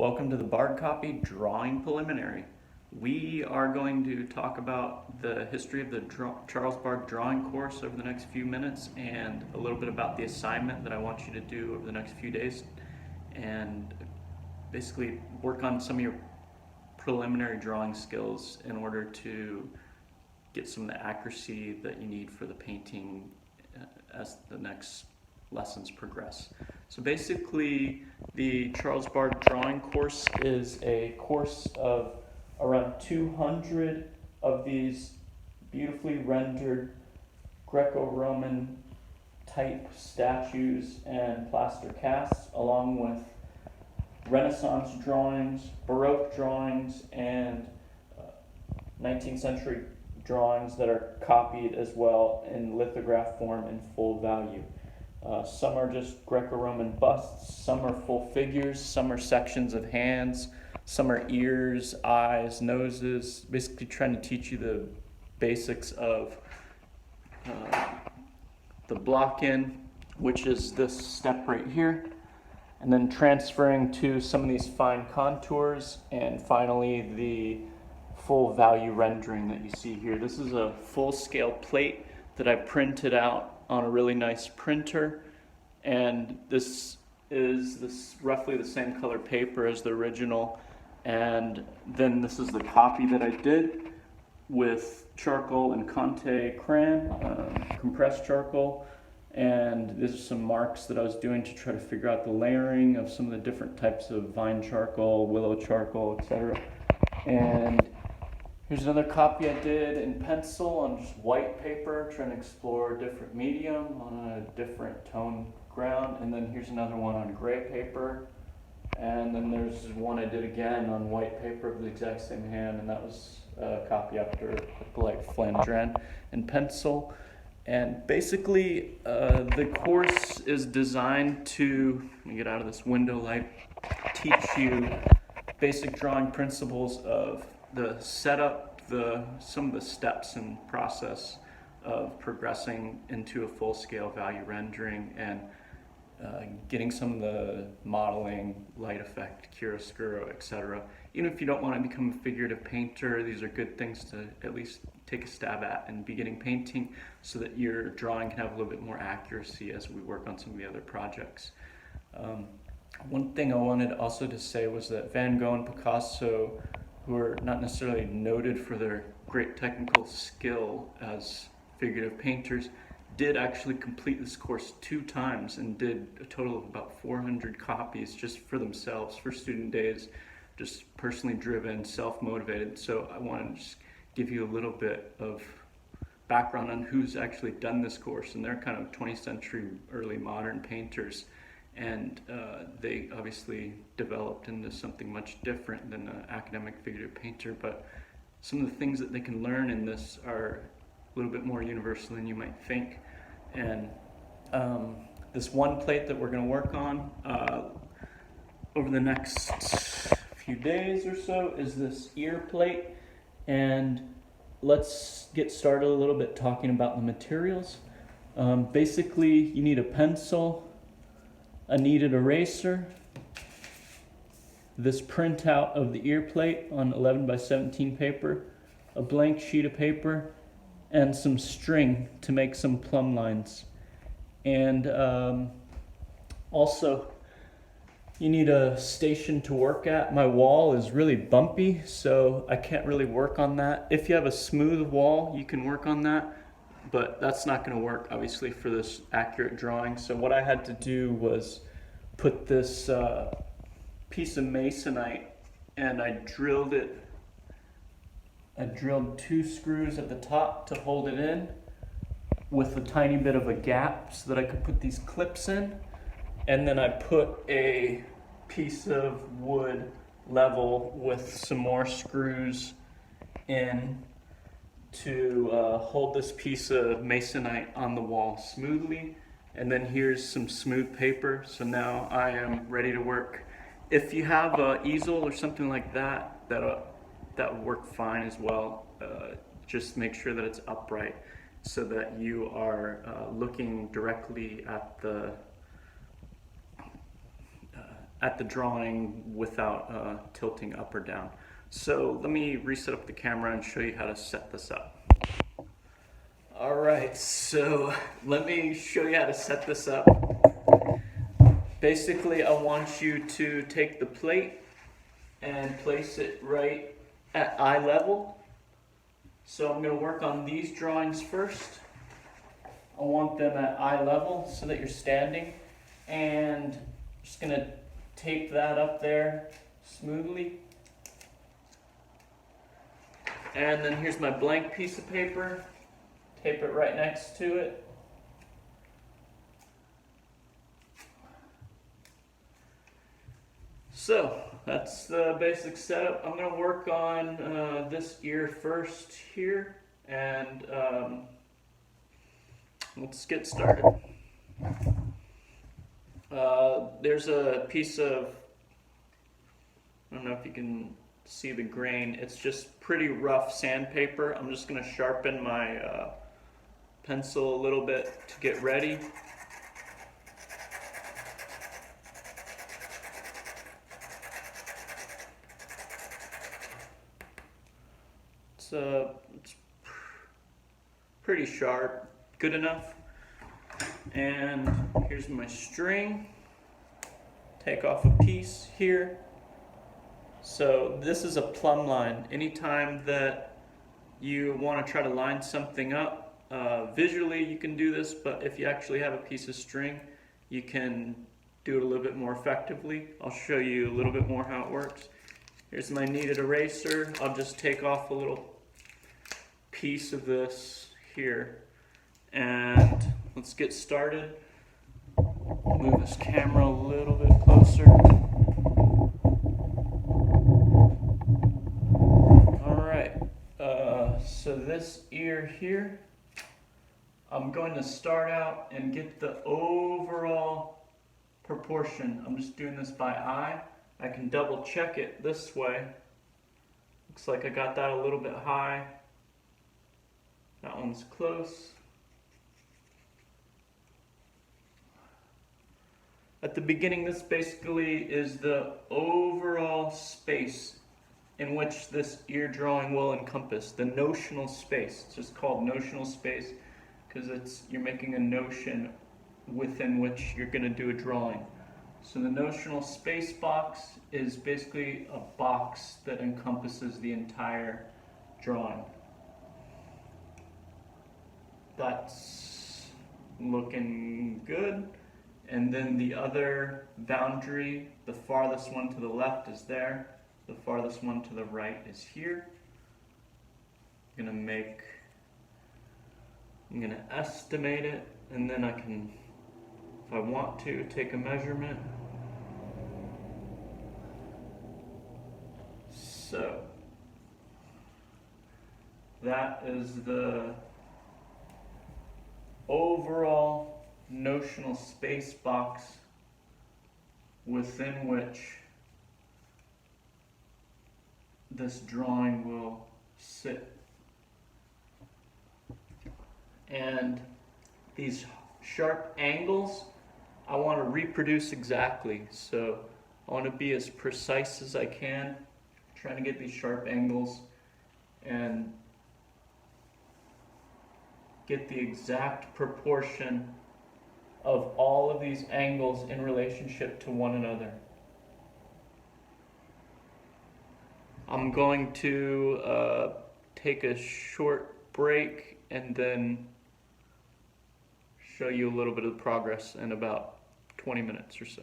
Welcome to the Bargue Drawing Preliminary. We are going to talk about the history of the Charles Bargue Drawing Course over the next few minutes and a little bit about the assignment that I want you to do over the next few days and basically work on some of your preliminary drawing skills in order to get some of the accuracy that you need for the painting as the next lessons progress. So basically, the Charles Bargue Drawing Course is a course of around 200 of these beautifully rendered Greco-Roman type statues and plaster casts, along with Renaissance drawings, Baroque drawings, and 19th century drawings that are copied as well in lithograph form in full value. Some are just Greco-Roman busts, some are full figures, some are sections of hands, some are ears, eyes, noses, basically trying to teach you the basics of the block-in, which is this step right here, and then transferring to some of these fine contours, and finally the full value rendering that you see here. This is a full-scale plate that I printed out on a really nice printer, and this is roughly the same color paper as the original, and then this is the copy that I did with charcoal and Conte crayon, compressed charcoal, and these are some marks that I was doing to try to figure out the layering of some of the different types of vine charcoal, willow charcoal, etc. And here's another copy I did in pencil on just white paper, trying to explore a different medium on a different tone ground. And then here's another one on gray paper. And then there's one I did again on white paper of the exact same hand, and that was a copy after like flandrin and pencil. And basically, the course is designed to, let me get out of this window light, teach you basic drawing principles of the setup, some of the steps and process of progressing into a full-scale value rendering, and getting some of the modeling, light effect, chiaroscuro, etc. Even if you don't want to become a figurative painter, these are good things to at least take a stab at in beginning painting so that your drawing can have a little bit more accuracy as we work on some of the other projects. One thing I wanted also to say was that Van Gogh and Picasso, who are not necessarily noted for their great technical skill as figurative painters, did actually complete this course 2 times and did a total of about 400 copies just for themselves, for student days, just personally driven, self-motivated. So I want to just give you a little bit of background on who's actually done this course, and they're kind of 20th century early modern painters. And they obviously developed into something much different than an academic figurative painter, but some of the things that they can learn in this are a little bit more universal than you might think. And this one plate that we're going to work on over the next few days or so is this ear plate. And let's get started a little bit talking about the materials. Basically, you need a pencil, a kneaded eraser, this printout of the ear plate on 11 by 17 paper, a blank sheet of paper, and some string to make some plumb lines. And also, you need a station to work at. My wall is really bumpy, so I can't really work on that. If you have a smooth wall, you can work on that, but that's not going to work, obviously, for this accurate drawing. So what I had to do was put this piece of masonite, and I drilled 2 screws at the top to hold it in with a tiny bit of a gap so that I could put these clips in. And then I put a piece of wood level with some more screws in to hold this piece of masonite on the wall smoothly. And then here's some smooth paper, so now I am ready to work. If you have an easel or something like that, that would work fine as well. Just make sure that it's upright so that you are looking directly at at the drawing without tilting up or down. So let me reset up the camera and show you how to set this up. Alright, so let me show you how to set this up. Basically, I want you to take the plate and place it right at eye level. So I'm going to work on these drawings first. I want them at eye level so that you're standing, and I'm just going to tape that up there smoothly. And then here's my blank piece of paper. Tape it right next to it. So that's the basic setup. I'm going to work on this ear first here, and let's get started. There's a piece of, I don't know if you can see the grain, it's just pretty rough sandpaper. I'm just going to sharpen my pencil a little bit to get ready. It's pretty sharp, good enough. And here's my string. Take off a piece here. So this is a plumb line. Anytime that you want to try to line something up, visually you can do this, but if you actually have a piece of string, you can do it a little bit more effectively. I'll show you a little bit more how it works. Here's my kneaded eraser. I'll just take off a little piece of this here, and let's get started. Move this camera a little bit closer. Alright, so this ear here, I'm going to start out and get the overall proportion. I'm just doing this by eye. I can double check it this way. Looks like I got that a little bit high. That one's close. At the beginning, this basically is the overall space in which this ear drawing will encompass, the notional space. It's just called notional space because you're making a notion within which you're going to do a drawing. So the notional space box is basically a box that encompasses the entire drawing. That's looking good. And then the other boundary, the farthest one to the left is there. The farthest one to the right is here. I'm gonna estimate it, and then I can, if I want to, take a measurement. So that is the overall notional space box within which this drawing will sit. And these sharp angles I want to reproduce exactly, so I want to be as precise as I can, trying to get these sharp angles and get the exact proportion of all of these angles in relationship to one another. I'm going to take a short break and then show you a little bit of the progress in about 20 minutes or so.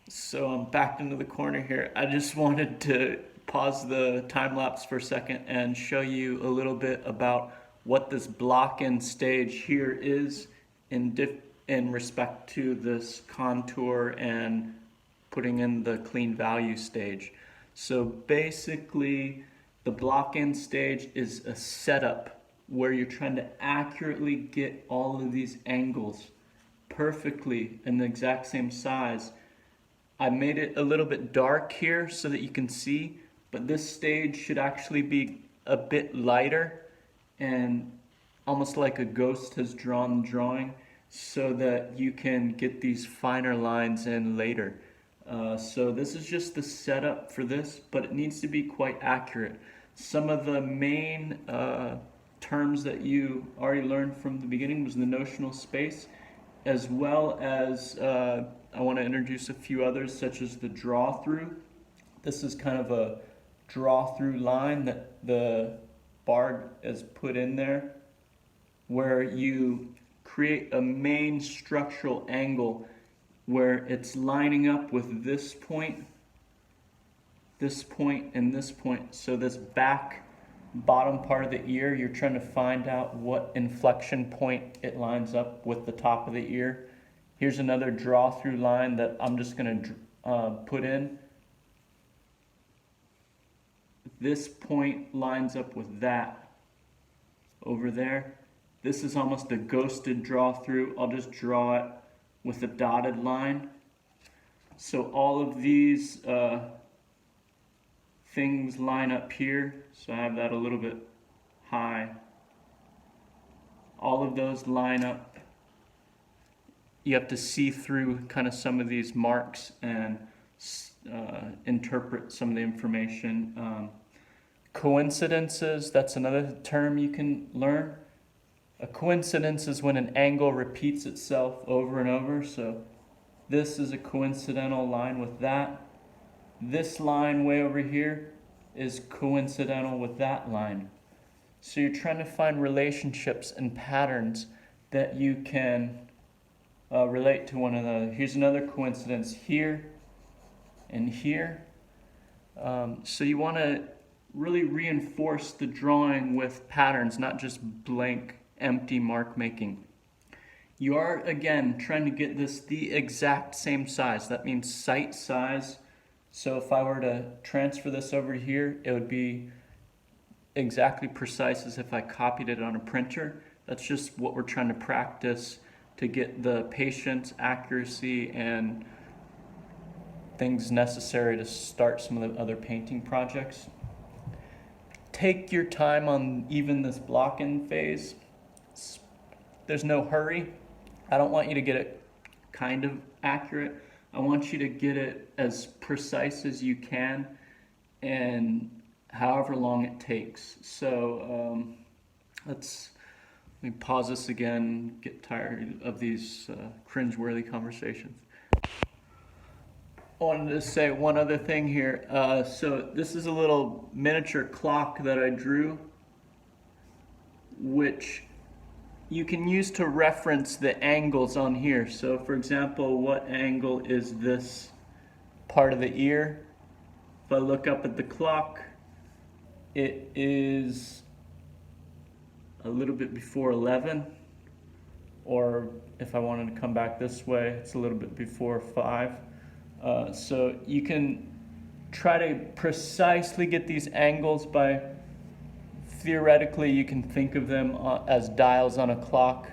So I'm backed into the corner here. I just wanted to pause the time lapse for a second and show you a little bit about what this block-in stage here is in respect to this contour and putting in the clean value stage. So basically, the block-in stage is a setup where you're trying to accurately get all of these angles perfectly in the exact same size. I made it a little bit dark here so that you can see, but this stage should actually be a bit lighter and almost like a ghost has drawn the drawing so that you can get these finer lines in later. So this is just the setup for this, but it needs to be quite accurate. Some of the main terms that you already learned from the beginning was the notional space, as well as I want to introduce a few others, such as the draw through. This is kind of a draw through line that the Bargue has put in there, where you create a main structural angle where it's lining up with this point, and this point. So this back bottom part of the ear, you're trying to find out what inflection point it lines up with the top of the ear. Here's another draw through line that I'm just going to put in. This point lines up with that over there. This is almost a ghosted draw through. I'll just draw it with a dotted line. So all of these things line up here. So I have that a little bit high. All of those line up. You have to see through kind of some of these marks and interpret some of the information. Coincidences, that's another term you can learn. A coincidence is when an angle repeats itself over and over. So this is a coincidental line with that. This line way over here is coincidental with that line. So you're trying to find relationships and patterns that you can relate to one another. Here's another coincidence here and here. So you want to really reinforce the drawing with patterns, not just blank, empty mark making. You are, again, trying to get this the exact same size. That means sight size. So if I were to transfer this over here, it would be exactly precise as if I copied it on a printer. That's just what we're trying to practice to get the patience, accuracy, and things necessary to start some of the other painting projects. Take your time on even this block-in phase. There's no hurry. I don't want you to get it kind of accurate. I want you to get it as precise as you can and however long it takes. So let me pause this again, get tired of these cringeworthy conversations. I wanted to say one other thing here. So this is a little miniature clock that I drew, which you can use to reference the angles on here. So for example, what angle is this part of the ear? If I look up at the clock, it is a little bit before 11. Or if I wanted to come back this way, it's a little bit before 5. So you can try to precisely get these angles by, theoretically, you can think of them as dials on a clock,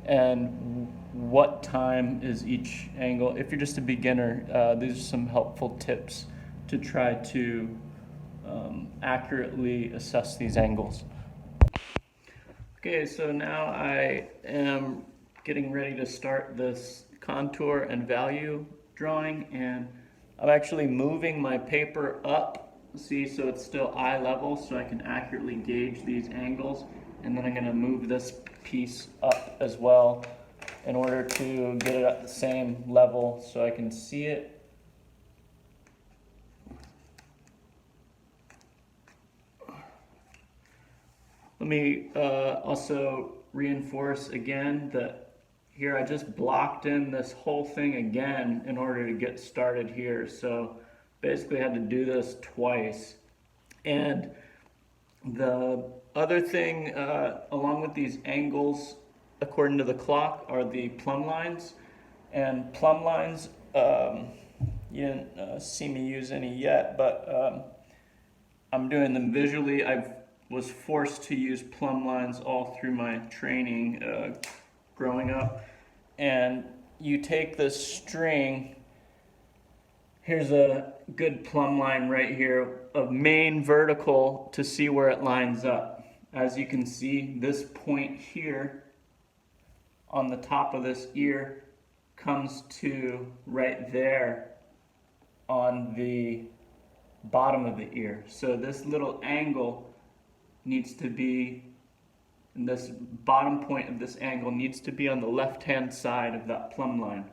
and what time is each angle. If you're just a beginner, these are some helpful tips to try to accurately assess these angles. Okay, so now I am getting ready to start this contour and value drawing, and I'm actually moving my paper up, see, so it's still eye level, so I can accurately gauge these angles, and then I'm going to move this piece up as well in order to get it at the same level so I can see it. Let me also reinforce again that here I just blocked in this whole thing again in order to get started here. So basically I had to do this twice. And the other thing along with these angles according to the clock are the plumb lines. And plumb lines, you didn't see me use any yet, but I'm doing them visually. I was forced to use plumb lines all through my training growing up. and you take this string. Here's a good plumb line right here of main vertical to see where it lines up. As you can see, this point here on the top of this ear comes to right there on the bottom of the ear. So this little angle needs to be, and this bottom point of this angle needs to be on the left-hand side of that plumb line.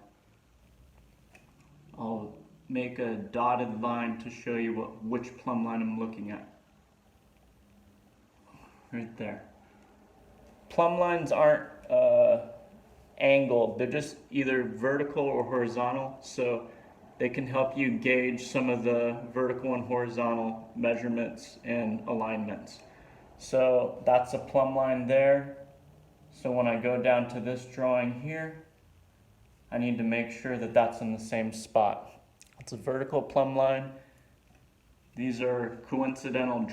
I'll make a dotted line to show you which plumb line I'm looking at. Right there. Plumb lines aren't angled, they're just either vertical or horizontal, so they can help you gauge some of the vertical and horizontal measurements and alignments. So that's a plumb line there. So when I go down to this drawing here, I need to make sure that that's in the same spot. It's a vertical plumb line. These are coincidental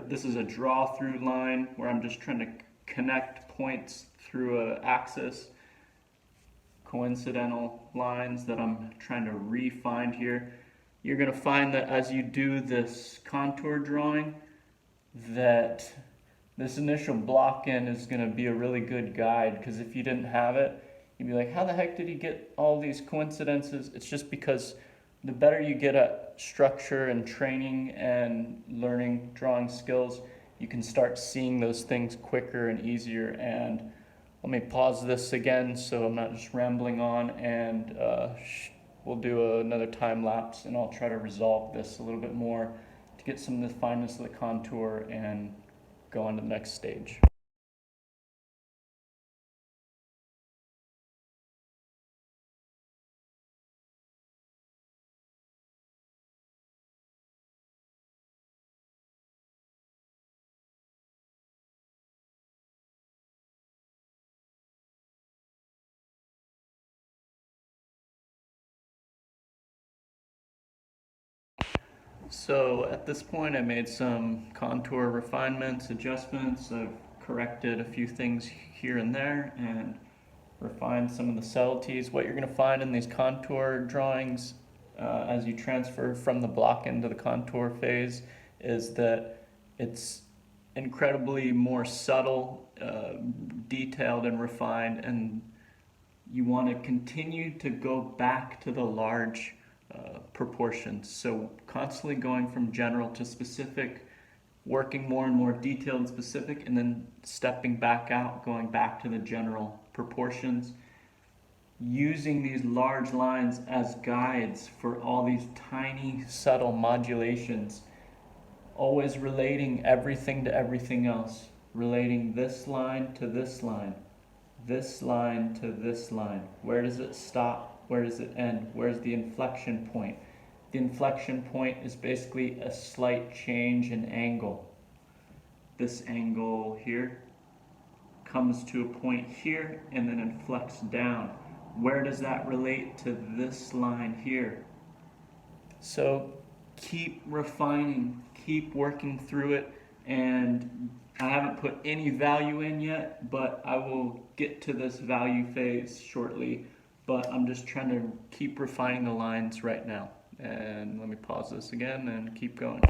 this is a draw through line where I'm just trying to connect points through an axis. Coincidental lines that I'm trying to refine here. You're going to find that as you do this contour drawing, that this initial block in is going to be a really good guide, because if you didn't have it, you'd be like, how the heck did he get all these coincidences? It's just because the better you get at structure and training and learning drawing skills, you can start seeing those things quicker and easier. And let me pause this again so I'm not just rambling on, and we'll do another time lapse, and I'll try to resolve this a little bit more to get some of the fineness of the contour and go on to the next stage. So at this point I made some contour refinements, adjustments. I've corrected a few things here and there and refined some of the subtleties. What you're going to find in these contour drawings as you transfer from the block into the contour phase is that it's incredibly more subtle, detailed and refined, and you want to continue to go back to the large proportions. So constantly going from general to specific, working more and more detailed and specific, and then stepping back out, going back to the general proportions, using these large lines as guides for all these tiny subtle modulations, always relating everything to everything else, relating this line to this line, this line to this line. Where does it stop? Where does it end? Where's the inflection point? The inflection point is basically a slight change in angle. This angle here comes to a point here and then inflects down. Where does that relate to this line here? So keep refining, keep working through it, and I haven't put any value in yet, but I will get to this value phase shortly. But I'm just trying to keep refining the lines right now. And let me pause this again and keep going.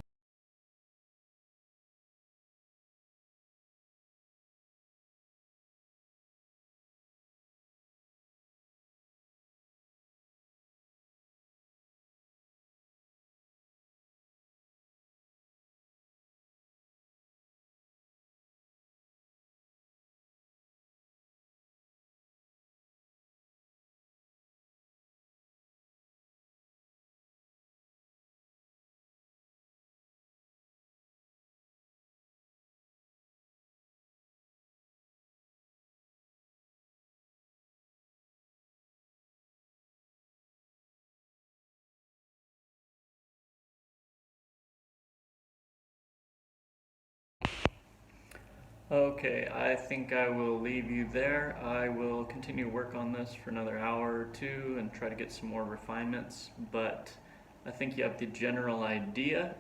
Okay, I think I will leave you there. I will continue to work on this for another hour or two and try to get some more refinements, but I think you have the general idea.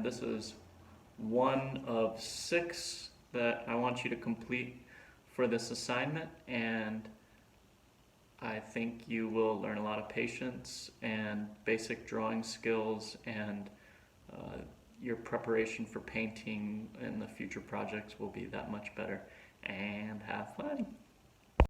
This is one of 6 that I want you to complete for this assignment, and I think you will learn a lot of patience and basic drawing skills, and your preparation for painting in the future projects will be that much better. And have fun!